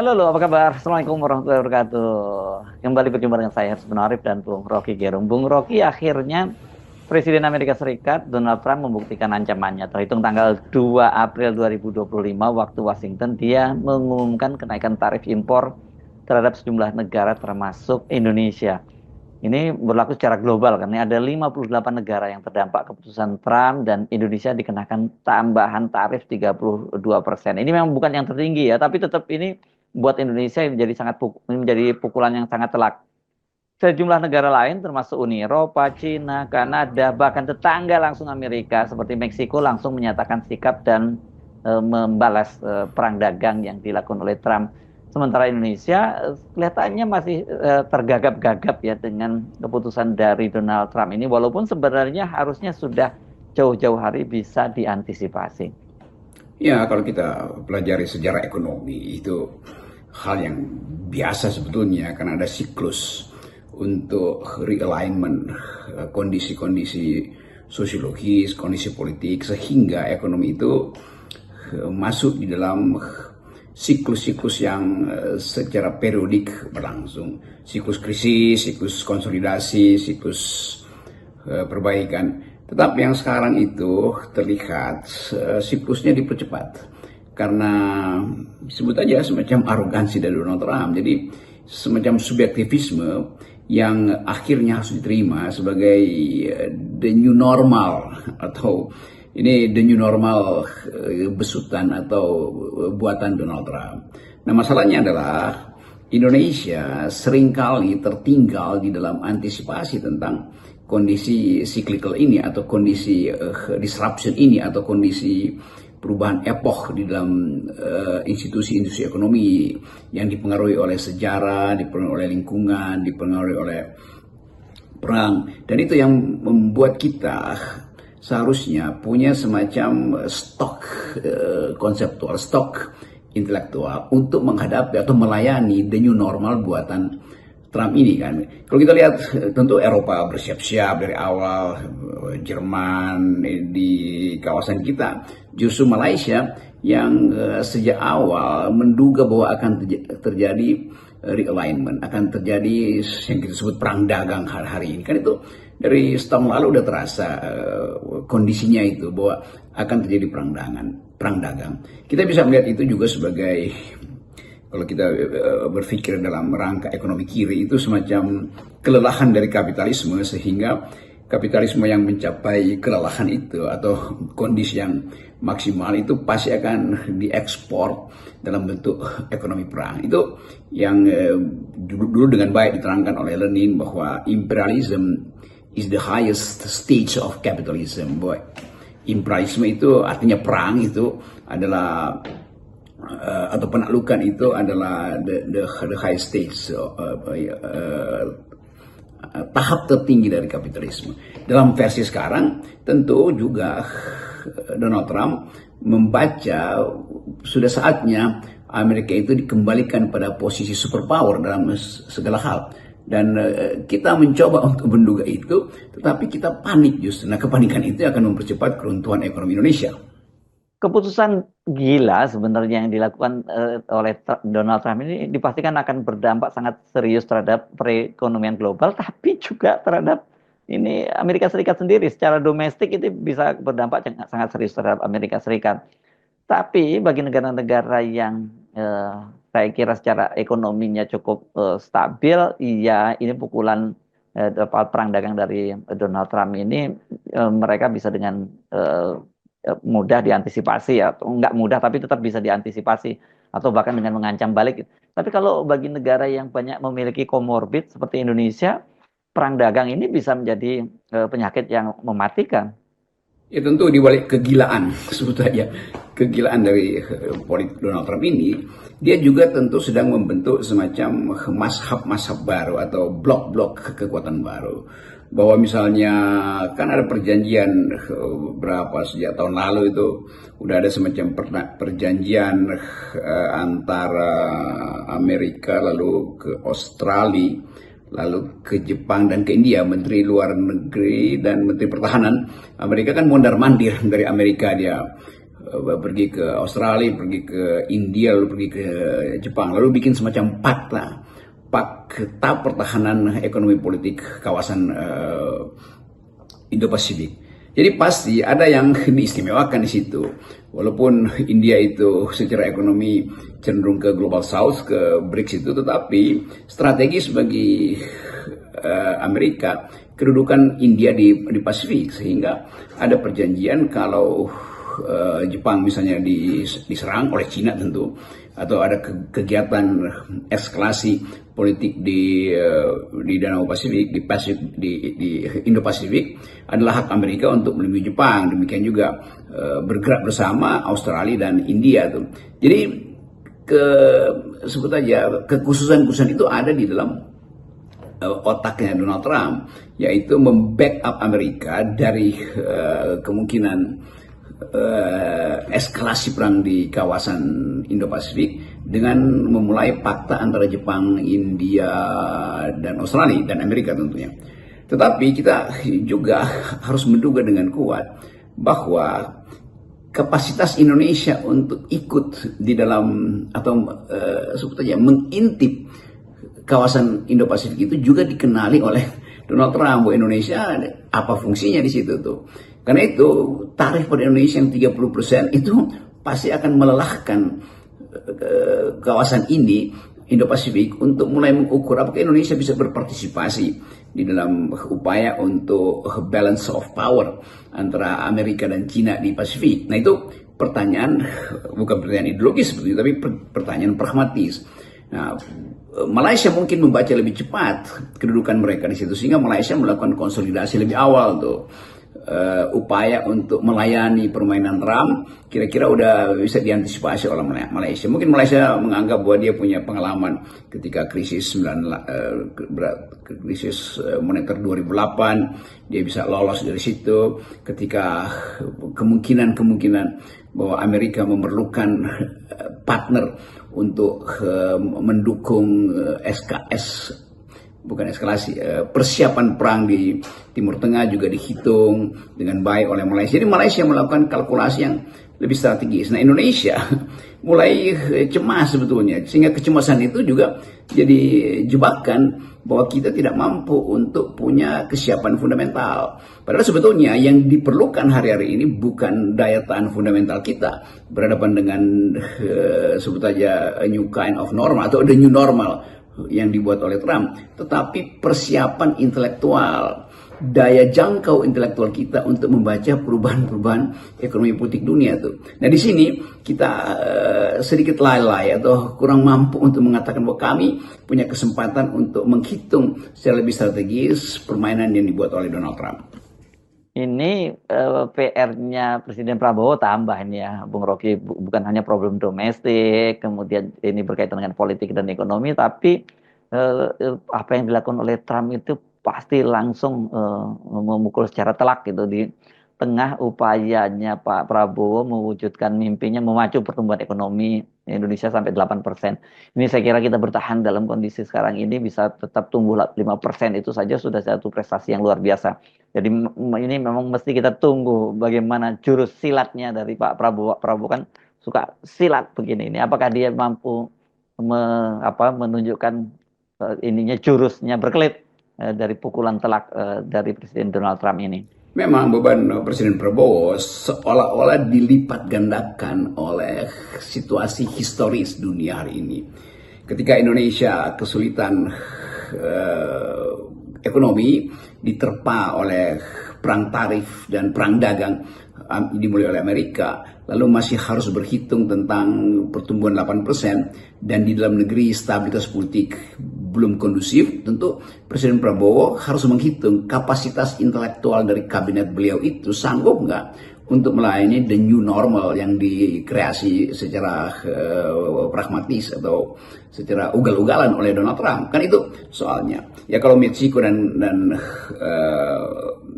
Halo, lo, apa kabar? Assalamualaikum warahmatullahi wabarakatuh. Kembali berjumpa dengan saya, Haris bin Arif dan Bung Rocky Gerung. Bung Rocky, akhirnya Presiden Amerika Serikat Donald Trump membuktikan ancamannya. Terhitung tanggal 2 April 2025 waktu Washington, dia mengumumkan kenaikan tarif impor terhadap sejumlah negara termasuk Indonesia. Ini berlaku secara global kan. Ini ada 58 negara yang terdampak keputusan Trump dan Indonesia dikenakan tambahan tarif 32%. Ini memang bukan yang tertinggi ya, tapi tetap ini buat Indonesia menjadi menjadi pukulan yang sangat telak. Sejumlah negara lain termasuk Uni Eropa, Cina, Kanada, bahkan tetangga langsung Amerika seperti Meksiko langsung menyatakan sikap dan membalas perang dagang yang dilakukan oleh Trump. Sementara Indonesia kelihatannya masih tergagap-gagap ya dengan keputusan dari Donald Trump ini, walaupun sebenarnya harusnya sudah jauh-jauh hari bisa diantisipasi. Ya, kalau kita pelajari sejarah ekonomi itu hal yang biasa sebetulnya karena ada siklus untuk realignment kondisi-kondisi sosiologis, kondisi politik sehingga ekonomi itu masuk di dalam siklus-siklus yang secara periodik berlangsung. Siklus krisis, siklus konsolidasi, siklus perbaikan. Tetapi yang sekarang itu terlihat siklusnya dipercepat karena sebut aja semacam arogansi dari Donald Trump. Jadi semacam subjektivisme yang akhirnya harus diterima sebagai the new normal atau ini the new normal besutan atau buatan Donald Trump. Nah, masalahnya adalah Indonesia seringkali tertinggal di dalam antisipasi tentang kondisi cyclical ini atau kondisi disruption ini atau kondisi perubahan epoch di dalam institusi-institusi ekonomi yang dipengaruhi oleh sejarah, dipengaruhi oleh lingkungan, dipengaruhi oleh perang. Dan itu yang membuat kita seharusnya punya semacam stok konseptual, stok intelektual untuk menghadapi atau melayani the new normal buatan Trump ini kan. Kalau kita lihat tentu Eropa bersiap-siap dari awal, Jerman di kawasan kita, justru Malaysia yang sejak awal menduga bahwa akan terjadi realignment, akan terjadi yang kita sebut perang dagang hari-hari ini kan. Itu dari setahun lalu udah terasa kondisinya itu bahwa akan terjadi perang dagang. Kita bisa melihat itu juga sebagai, kalau kita berpikir dalam rangka ekonomi kiri, itu semacam kelelahan dari kapitalisme, sehingga kapitalisme yang mencapai kelelahan itu atau kondisi yang maksimal itu pasti akan diekspor dalam bentuk ekonomi perang. Itu yang dulu dengan baik diterangkan oleh Lenin bahwa imperialism is the highest stage of capitalism. Boy, imperialisme itu artinya perang, itu adalah atau penaklukan itu adalah the high stage, tahap tertinggi dari kapitalisme. Dalam versi sekarang tentu juga Donald Trump membaca sudah saatnya Amerika itu dikembalikan pada posisi superpower dalam segala hal. Dan kita mencoba untuk menduga itu, tetapi kita panik justru. Nah, kepanikan itu akan mempercepat keruntuhan ekonomi Indonesia. Keputusan gila sebenarnya yang dilakukan oleh Donald Trump ini dipastikan akan berdampak sangat serius terhadap perekonomian global, tapi juga terhadap ini Amerika Serikat sendiri. Secara domestik itu bisa berdampak sangat serius terhadap Amerika Serikat. Tapi bagi negara-negara yang saya kira secara ekonominya cukup stabil, iya ini pukulan perang dagang dari Donald Trump ini mereka bisa dengan mudah diantisipasi ya, atau enggak mudah tapi tetap bisa diantisipasi atau bahkan dengan mengancam balik. Tapi kalau bagi negara yang banyak memiliki komorbid seperti Indonesia, perang dagang ini bisa menjadi penyakit yang mematikan. Ya tentu di balik kegilaan, sebut saja kegilaan dari politik Donald Trump ini, dia juga tentu sedang membentuk semacam mazhab-mazhab baru atau blok-blok kekuatan baru. Bahwa misalnya kan ada perjanjian berapa sejak tahun lalu itu udah ada semacam perjanjian antara Amerika lalu ke Australia, lalu ke Jepang dan ke India. Menteri Luar Negeri dan Menteri Pertahanan Amerika kan mondar-mandir dari Amerika, dia pergi ke Australia, pergi ke India, lalu pergi ke Jepang, lalu bikin semacam fakta pertahanan ekonomi politik kawasan Indo-Pasifik. Jadi pasti ada yang diistimewakan di situ. Walaupun India itu secara ekonomi cenderung ke Global South, ke BRICS itu, tetapi strategis bagi Amerika kedudukan India di Pasifik, sehingga ada perjanjian kalau Jepang misalnya diserang oleh Cina tentu, atau ada kegiatan eskalasi politik di Danau Pasifik, di Indo-Pasifik, adalah hak Amerika untuk melindungi Jepang. Demikian juga bergerak bersama Australia dan India tuh. Jadi sebut aja kekhususan-kekhususan itu ada di dalam otaknya Donald Trump, yaitu membackup Amerika dari kemungkinan eskalasi perang di kawasan Indo-Pasifik dengan memulai fakta antara Jepang, India, dan Australia dan Amerika tentunya. Tetapi kita juga harus menduga dengan kuat bahwa kapasitas Indonesia untuk ikut di dalam atau sebut saja mengintip kawasan Indo-Pasifik itu juga dikenali oleh Donald Trump. Bahwa Indonesia apa fungsinya di situ tuh. Karena itu tarif pada Indonesia yang 30% itu pasti akan melelahkan kawasan ini, Indo-Pasifik, untuk mulai mengukur apakah Indonesia bisa berpartisipasi di dalam upaya untuk balance of power antara Amerika dan Cina di Pasifik. Nah itu pertanyaan, bukan pertanyaan ideologis seperti itu, tapi pertanyaan pragmatis. Nah, Malaysia mungkin membaca lebih cepat kedudukan mereka di situ, sehingga Malaysia melakukan konsolidasi lebih awal tuh. Upaya untuk melayani permainan Trump kira-kira udah bisa diantisipasi oleh Malaysia. Mungkin Malaysia menganggap bahwa dia punya pengalaman ketika krisis moneter 2008, dia bisa lolos dari situ. Ketika kemungkinan bahwa Amerika memerlukan partner untuk mendukung SKS, bukan eskalasi, persiapan perang di Timur Tengah juga dihitung dengan baik oleh Malaysia. Jadi Malaysia melakukan kalkulasi yang lebih strategis. Nah Indonesia mulai cemas sebetulnya, sehingga kecemasan itu juga jadi jebakan bahwa kita tidak mampu untuk punya kesiapan fundamental. Padahal sebetulnya yang diperlukan hari-hari ini bukan daya tahan fundamental kita berhadapan dengan sebut aja a new kind of normal atau the new normal yang dibuat oleh Trump, tetapi persiapan intelektual, daya jangkau intelektual kita untuk membaca perubahan-perubahan ekonomi politik dunia tuh. Nah di sini kita sedikit lalai atau kurang mampu untuk mengatakan bahwa kami punya kesempatan untuk menghitung secara lebih strategis permainan yang dibuat oleh Donald Trump. Ini PR-nya Presiden Prabowo tambah ini ya, Bung Rocky, bukan hanya problem domestik, kemudian ini berkaitan dengan politik dan ekonomi, tapi apa yang dilakukan oleh Trump itu pasti langsung memukul secara telak gitu di tengah upayanya Pak Prabowo mewujudkan mimpinya memacu pertumbuhan ekonomi Indonesia sampai 8%. Ini saya kira kita bertahan dalam kondisi sekarang ini bisa tetap tumbuh 5%, itu saja sudah satu prestasi yang luar biasa. Jadi ini memang mesti kita tunggu bagaimana jurus silatnya dari Pak Prabowo. Prabowo kan suka silat begini. Ini apakah dia mampu menunjukkan ininya jurusnya berkelit dari pukulan telak dari Presiden Donald Trump ini. Memang beban Presiden Prabowo seolah-olah dilipat gandakan oleh situasi historis dunia hari ini. Ketika Indonesia kesulitan ekonomi diterpa oleh perang tarif dan perang dagang dimulai oleh Amerika, lalu masih harus berhitung tentang pertumbuhan 8% dan di dalam negeri stabilitas politik belum kondusif, tentu Presiden Prabowo harus menghitung kapasitas intelektual dari kabinet beliau itu sanggup nggak untuk melayani the new normal yang dikreasi secara pragmatis atau secara ugal-ugalan oleh Donald Trump. Kan itu soalnya. Ya kalau Meksiko dan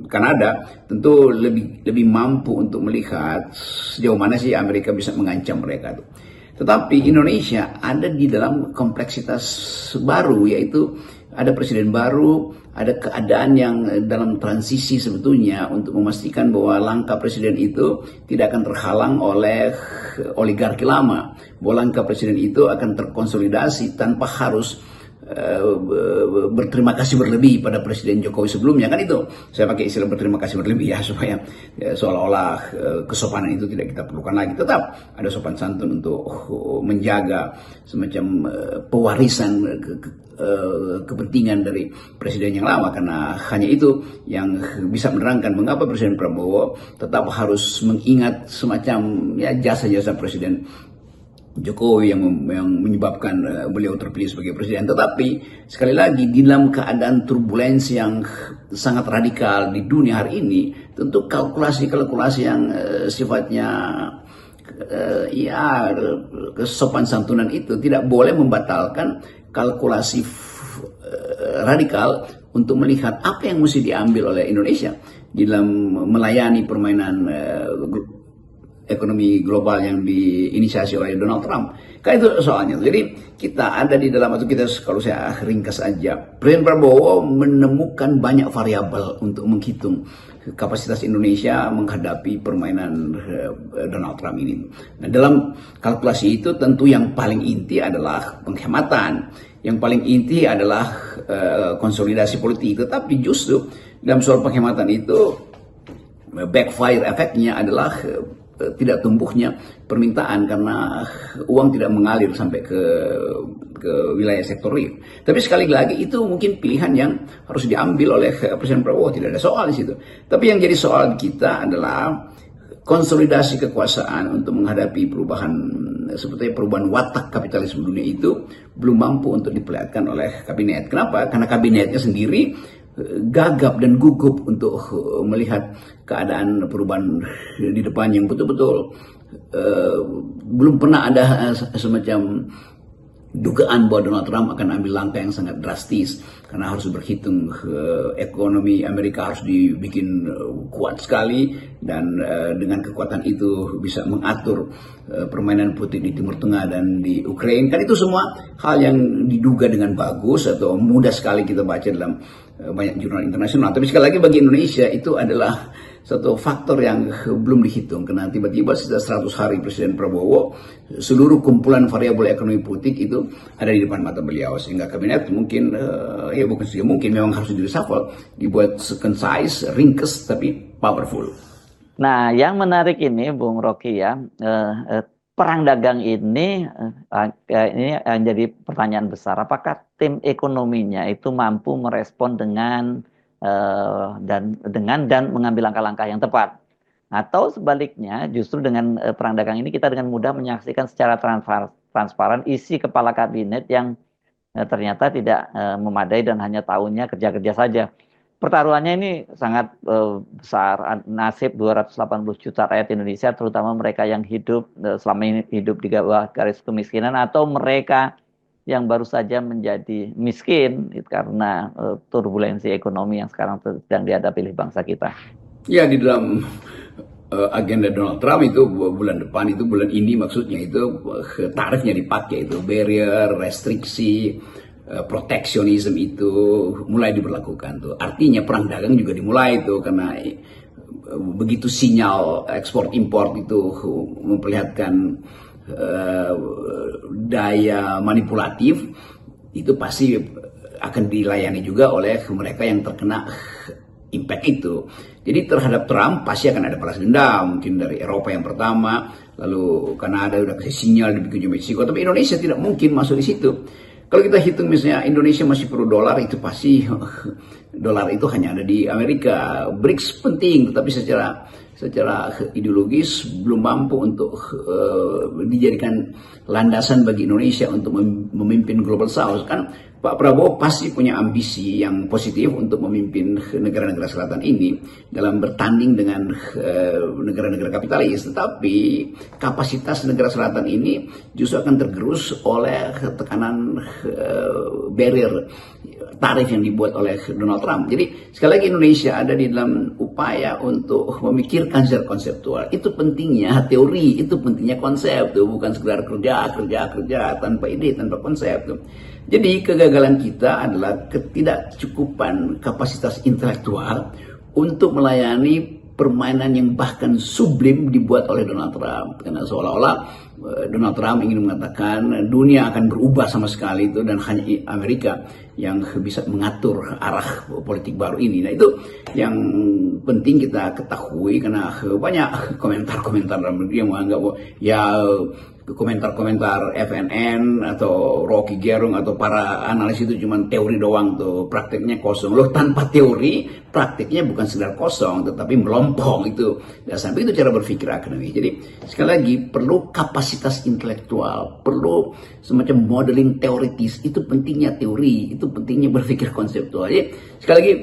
Kanada tentu lebih mampu untuk melihat sejauh mana sih Amerika bisa mengancam mereka tuh. Tetapi Indonesia ada di dalam kompleksitas baru, yaitu ada presiden baru, ada keadaan yang dalam transisi sebetulnya untuk memastikan bahwa langkah presiden itu tidak akan terhalang oleh oligarki lama, bahwa langkah presiden itu akan terkonsolidasi tanpa harus berterima kasih berlebih pada Presiden Jokowi sebelumnya. Kan itu saya pakai istilah berterima kasih berlebih ya, supaya seolah-olah kesopanan itu tidak kita perlukan lagi. Tetap ada sopan santun untuk menjaga semacam pewarisan kepentingan dari presiden yang lama, karena hanya itu yang bisa menerangkan mengapa Presiden Prabowo tetap harus mengingat semacam ya jasa-jasa Presiden Jokowi yang menyebabkan beliau terpilih sebagai presiden. Tetapi sekali lagi di dalam keadaan turbulensi yang sangat radikal di dunia hari ini, tentu kalkulasi-kalkulasi yang sifatnya ya kesopan santunan itu tidak boleh membatalkan kalkulasi radikal untuk melihat apa yang mesti diambil oleh Indonesia di dalam melayani permainan ekonomi global yang diinisiasi oleh Donald Trump. Kan itu soalnya. Jadi kita ada di dalam, atau kita kalau saya ringkas aja, Presiden Prabowo menemukan banyak variabel untuk menghitung kapasitas Indonesia menghadapi permainan Donald Trump ini. Nah, dalam kalkulasi itu tentu yang paling inti adalah penghematan. Yang paling inti adalah konsolidasi politik. Tetapi justru dalam soal penghematan itu backfire efeknya adalah tidak tumbuhnya permintaan karena uang tidak mengalir sampai ke wilayah sektor real. Tapi sekali lagi itu mungkin pilihan yang harus diambil oleh Presiden Prabowo, tidak ada soal di situ. Tapi yang jadi soal kita adalah konsolidasi kekuasaan untuk menghadapi perubahan seperti perubahan watak kapitalisme dunia itu belum mampu untuk diperlihatkan oleh kabinet. Kenapa? Karena kabinetnya sendiri gagap dan gugup untuk melihat keadaan perubahan di depan yang betul-betul belum pernah ada semacam dugaan bahwa Donald Trump akan ambil langkah yang sangat drastis, karena harus berhitung ekonomi Amerika harus dibikin kuat sekali, dan dengan kekuatan itu bisa mengatur permainan politik di Timur Tengah dan di Ukraina. Kan itu semua hal yang diduga dengan bagus atau mudah sekali kita baca dalam banyak jurnal internasional. Tapi sekali lagi bagi Indonesia itu adalah satu faktor yang belum dihitung, karena tiba-tiba setelah 100 hari Presiden Prabowo, seluruh kumpulan variabel ekonomi politik itu ada di depan mata beliau, sehingga kabinet mungkin ya bukan saja mungkin, memang harus di-reshuffle, dibuat concise, ringkes tapi powerful. Nah, yang menarik ini Bung Rocky ya, perang dagang ini jadi pertanyaan besar. Apakah tim ekonominya itu mampu merespon dengan mengambil langkah-langkah yang tepat, atau sebaliknya justru dengan perang dagang ini kita dengan mudah menyaksikan secara transparan isi kepala kabinet yang ternyata tidak memadai dan hanya tahunya kerja-kerja saja. Pertaruhannya ini sangat besar. Nasib 280 juta rakyat Indonesia, terutama mereka yang hidup selama ini hidup di bawah garis kemiskinan, atau mereka yang baru saja menjadi miskin karena turbulensi ekonomi yang sekarang sedang dihadapi oleh bangsa kita. Ya, di dalam agenda Donald Trump itu bulan depan, itu bulan ini maksudnya, itu tarifnya dipakai, itu barrier, restriksi, proteksionisme itu mulai diberlakukan tuh. Artinya perang dagang juga dimulai tuh, karena begitu sinyal ekspor impor itu memperlihatkan daya manipulatif, itu pasti akan dilayani juga oleh mereka yang terkena impact itu. Jadi terhadap Trump pasti akan ada balas dendam, mungkin dari Eropa yang pertama, lalu Kanada udah kasih sinyal dibikin Meksiko, tapi Indonesia tidak mungkin masuk di situ. Kalau kita hitung misalnya Indonesia masih perlu dolar, itu pasti dolar itu hanya ada di Amerika. BRICS penting, tetapi secara ideologis belum mampu untuk dijadikan landasan bagi Indonesia untuk memimpin Global South. Kan Pak Prabowo pasti punya ambisi yang positif untuk memimpin negara-negara selatan ini dalam bertanding dengan negara-negara kapitalis. Tetapi kapasitas negara selatan ini justru akan tergerus oleh tekanan barrier tarif yang dibuat oleh Donald Trump. Jadi sekali lagi Indonesia ada di dalam upaya untuk memikirkan secara konseptual. Itu pentingnya teori, itu pentingnya konsep tuh, bukan sekedar kerja tanpa ide, tanpa konsep tuh. Jadi kegagalan kita adalah ketidakcukupan kapasitas intelektual untuk melayani permainan yang bahkan sublim dibuat oleh Donald Trump. Karena seolah-olah Donald Trump ingin mengatakan dunia akan berubah sama sekali itu dan hanya Amerika yang bisa mengatur arah politik baru ini. Nah itu yang penting kita ketahui karena banyak komentar-komentar dalam negeri yang menganggap bahwa ya komentar-komentar FNN atau Rocky Gerung atau para analis itu cuma teori doang tuh, prakteknya kosong. Loh, tanpa teori prakteknya bukan sekedar kosong tetapi melompong itu. Dan sampai itu cara berpikir akademik. Jadi sekali lagi perlu kapasitas intelektual, perlu semacam modeling teoritis. Itu pentingnya teori, itu pentingnya berpikir konseptual. Jadi sekali lagi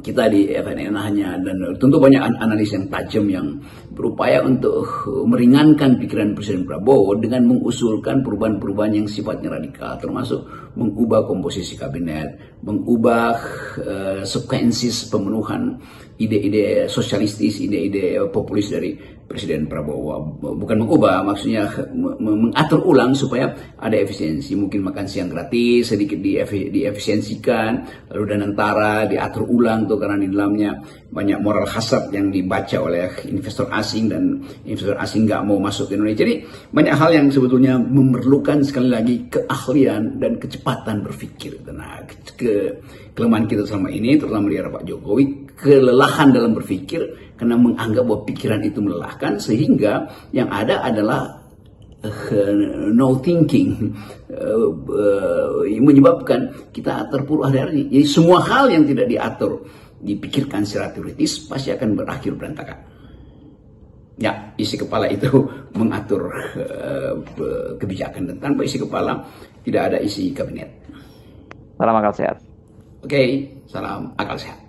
kita di FNN hanya dan tentu banyak analis yang tajam yang berupaya untuk meringankan pikiran Presiden Prabowo dengan mengusulkan perubahan-perubahan yang sifatnya radikal, termasuk mengubah komposisi kabinet, mengubah sekuensis pemenuhan ide-ide sosialistis, ide-ide populis dari Presiden Prabowo. Bukan mengubah, maksudnya mengatur ulang supaya ada efisiensi. Mungkin makan siang gratis sedikit diefisiensikan, lalu dan antara diatur ulang tuh karena di dalamnya banyak moral hazard yang dibaca oleh investor asing dan investor asing nggak mau masuk ke Indonesia. Jadi banyak hal yang sebetulnya memerlukan sekali lagi keahlian dan kecepatan berpikir. Nah, kelemahan kita selama ini terutama di era Pak Jokowi, kelelahan dalam berpikir karena menganggap bahwa pikiran itu melelahkan sehingga yang ada adalah no thinking, menyebabkan kita terpuruk hari-hari. Jadi semua hal yang tidak diatur, dipikirkan secara teoritis pasti akan berakhir berantakan. Ya, isi kepala itu mengatur kebijakan, dan tanpa isi kepala tidak ada isi kabinet. Salam akal sehat. Oke, salam akal sehat.